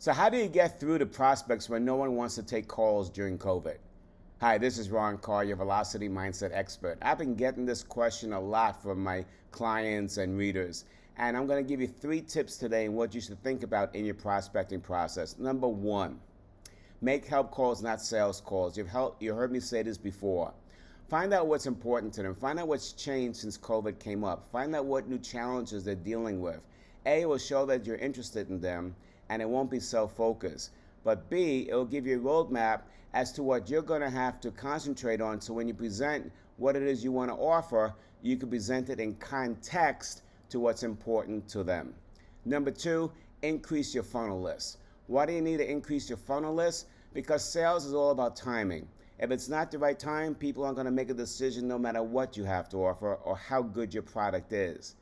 So how do you get through to prospects when no one wants to take calls during COVID? Hi, this is Ron Carr, your Velocity Mindset expert. I've been getting this question a lot from my clients and readers, and I'm going to give you 3 tips today on what you should think about in your prospecting process. Number 1, make help calls, not sales calls. You heard me say this before. Find out what's important to them. Find out what's changed since COVID came up. Find out what new challenges they're dealing with. A, it will show that you're interested in them, and it won't be self-focused. But B, it will give you a roadmap as to what you're going to have to concentrate on, so when you present what it is you want to offer, you can present it in context to what's important to them. Number 2, increase your funnel list. Why do you need to increase your funnel list? Because sales is all about timing. If it's not the right time, people aren't going to make a decision no matter what you have to offer or how good your product is.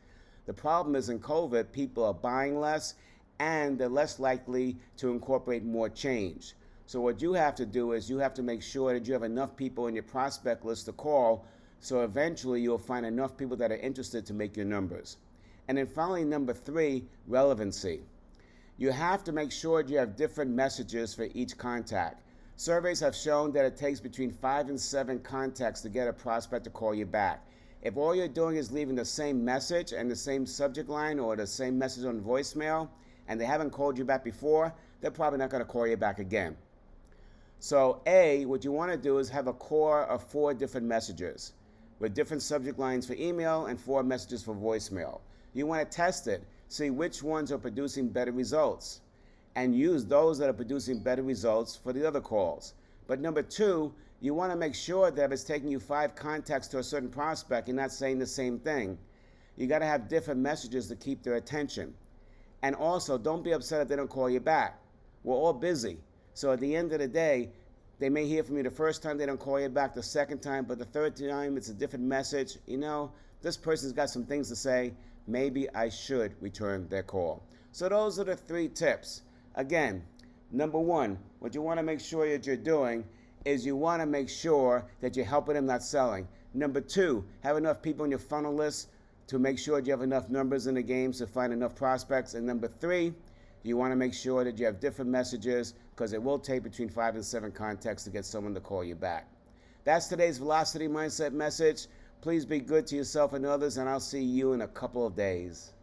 The problem is in COVID, people are buying less and they're less likely to incorporate more change. So what you have to do is you have to make sure that you have enough people in your prospect list to call, so eventually you'll find enough people that are interested to make your numbers. And then finally, number 3, relevancy. You have to make sure that you have different messages for each contact. Surveys have shown that it takes between 5 and 7 contacts to get a prospect to call you back. If all you're doing is leaving the same message and the same subject line or the same message on voicemail, and they haven't called you back before, they're probably not going to call you back again. So A, what you want to do is have a core of 4 different messages with different subject lines for email and 4 messages for voicemail. You want to test it, see which ones are producing better results, and use those that are producing better results for the other calls. But number 2, you want to make sure that if it's taking you 5 contacts to a certain prospect, you're not saying the same thing. You got to have different messages to keep their attention. And also, don't be upset if they don't call you back. We're all busy. So at the end of the day, they may hear from you the first time, they don't call you back the second time, but the third time it's a different message. You know, this person's got some things to say. Maybe I should return their call. So those are the 3 tips. Again, number 1, what you want to make sure that you're doing is you want to make sure that you're helping them, not selling. Number 2, have enough people in your funnel list to make sure that you have enough numbers in the game to find enough prospects. And number 3, you want to make sure that you have different messages, because it will take between 5 and 7 contacts to get someone to call you back. That's today's Velocity Mindset message. Please be good to yourself and others, and I'll see you in a couple of days.